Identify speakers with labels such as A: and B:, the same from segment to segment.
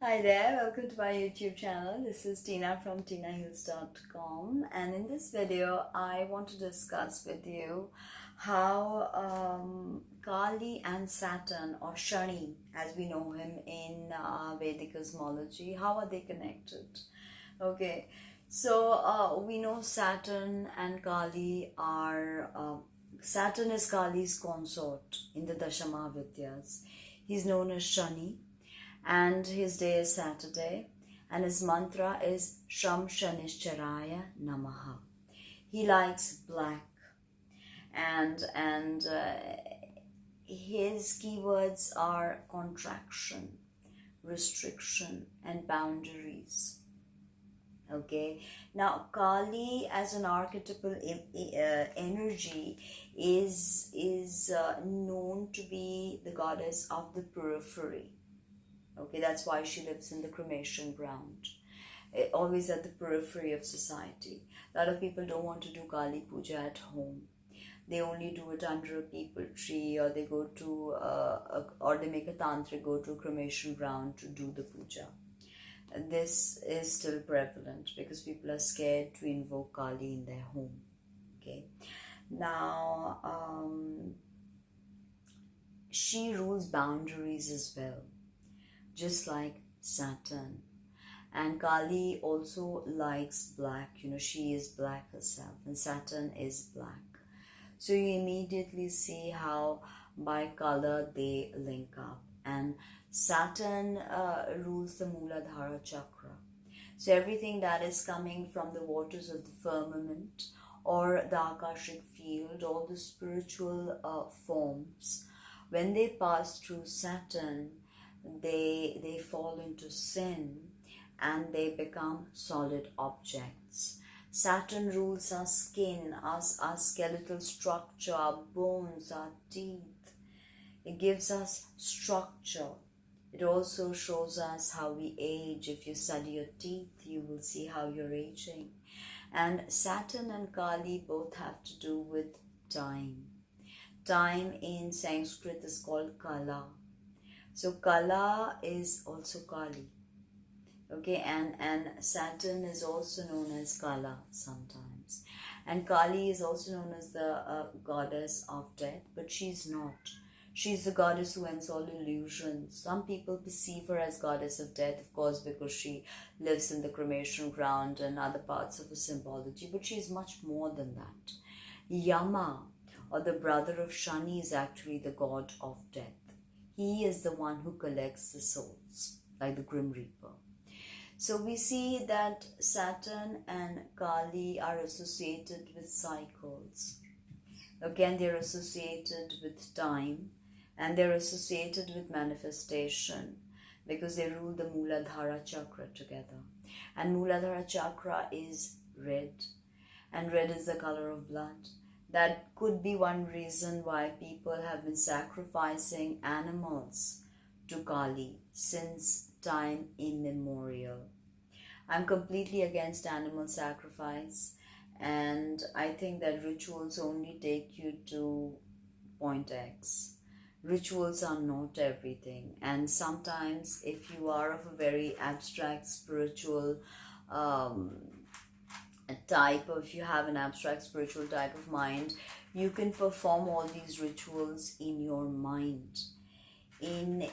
A: Hi there, welcome to my YouTube channel. This is Tina from tinahills.com, and in this video I want to discuss with you how Kali and Saturn, or Shani as we know him in Vedic cosmology, how are they connected? Okay, so we know Saturn and Kali are Saturn is Kali's consort in the Dashamavidyas. He's known as Shani, and his day is Saturday, and his mantra is Sham Shanishcharaya Namaha. He likes black, and his keywords are contraction, restriction, and boundaries. Okay, now Kali as an archetypal energy is known to be the goddess of the periphery. Okay, that's why she lives in the cremation ground, always at the periphery of society. A lot of people don't want to do Kali Puja at home. They only do it under a peepal tree, or they go to, or they make a tantric go to a cremation ground to do the puja. This is still prevalent because people are scared to invoke Kali in their home. Okay, now she rules boundaries as well, just like Saturn. And Kali also likes black, she is black herself, and Saturn is black. So you immediately see how by color they link up. And Saturn rules the Muladhara chakra. So everything that is coming from the waters of the firmament or the Akashic field, all the spiritual forms, when they pass through Saturn, they fall into sin and they become solid objects. Saturn rules our skin, our skeletal structure, our bones, our teeth. It gives us structure. It also shows us how we age. If you study your teeth, you will see how you're aging. And Saturn and Kali both have to do with time. Time in Sanskrit is called Kala. So Kala is also Kali. Okay, and Saturn is also known as Kala sometimes. And Kali is also known as the goddess of death, but she's not. She's the goddess who ends all illusions. Some people perceive her as goddess of death, of course, because she lives in the cremation ground and other parts of her symbology, but she's much more than that. Yama, or the brother of Shani, is actually the god of death. He is the one who collects the souls, like the Grim Reaper. So we see that Saturn and Kali are associated with cycles. Again, they're associated with time, and they're associated with manifestation because they rule the Muladhara chakra together. And Muladhara chakra is red, and red is the color of blood. That could be one reason why people have been sacrificing animals to Kali since time immemorial. I'm completely against animal sacrifice, and I think that rituals only take you to point X. Rituals are not everything, and sometimes if you are of a very abstract spiritual type, or if you have an abstract spiritual type of mind, you can perform all these rituals in your mind. In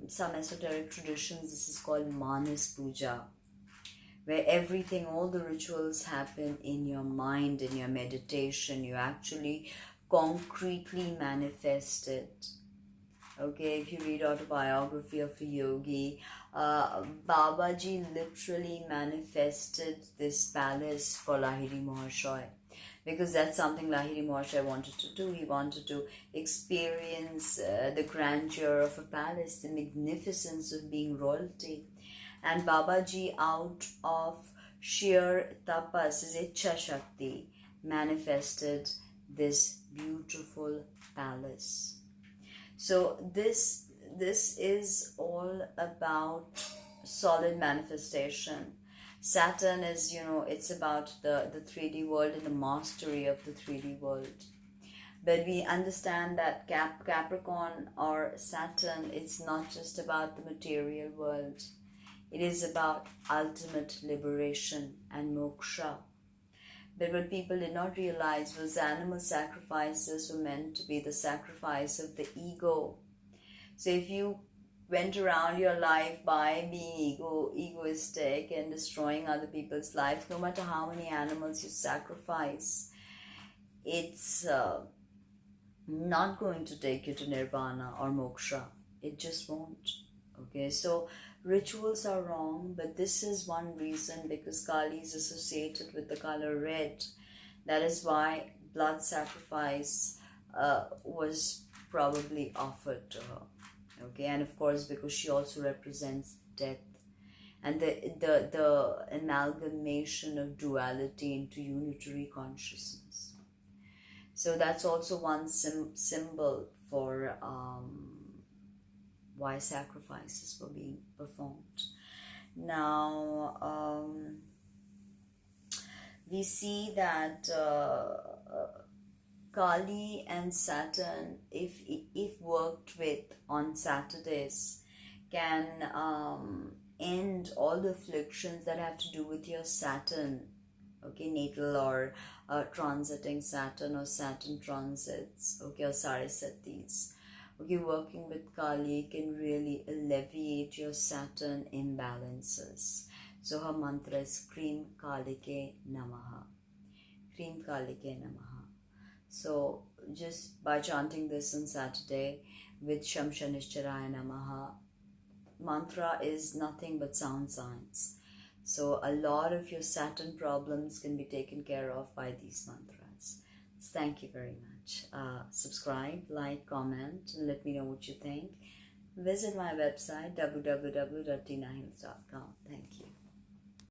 A: some esoteric traditions, this is called Manas Puja, where everything, all the rituals happen in your mind, in your meditation. You actually concretely manifest it. Okay, if you read autobiography of a yogi, Babaji literally manifested this palace for Lahiri Mahashoy, because that's something Lahiri Mahashoy wanted to do. He wanted to experience the grandeur of a palace, the magnificence of being royalty. And Babaji, out of sheer tapas, his Ichha Shakti, manifested this beautiful palace. So this is all about solid manifestation. Saturn is, it's about the 3D world and the mastery of the 3D world. But we understand that Capricorn or Saturn, it's not just about the material world. It is about ultimate liberation and moksha. But what people did not realize was animal sacrifices were meant to be the sacrifice of the ego. So if you went around your life by being egoistic and destroying other people's lives, no matter how many animals you sacrifice, it's not going to take you to nirvana or moksha. It just won't. Okay, so rituals are wrong, but this is one reason, because Kali is associated with the color red. That is why blood sacrifice was probably offered to her. Okay, and of course because she also represents death and the amalgamation of duality into unitary consciousness. So that's also one symbol for why sacrifices were being performed. Now we see that Kali and Saturn, if worked with on Saturdays, can end all the afflictions that have to do with your Saturn, okay, natal or transiting Saturn or Saturn transits, okay, or Sarisatis. Okay, working with Kali can really alleviate your Saturn imbalances. So her mantra is Krim Kalike Namaha. Krim Kalike Namaha. So just by chanting this on Saturday with Shamshanishcharaya Namaha, mantra is nothing but sound science. So a lot of your Saturn problems can be taken care of by these mantras. So thank you very much. Subscribe, like, comment, and let me know what you think. Visit my website www.tinahills.com. Thank you.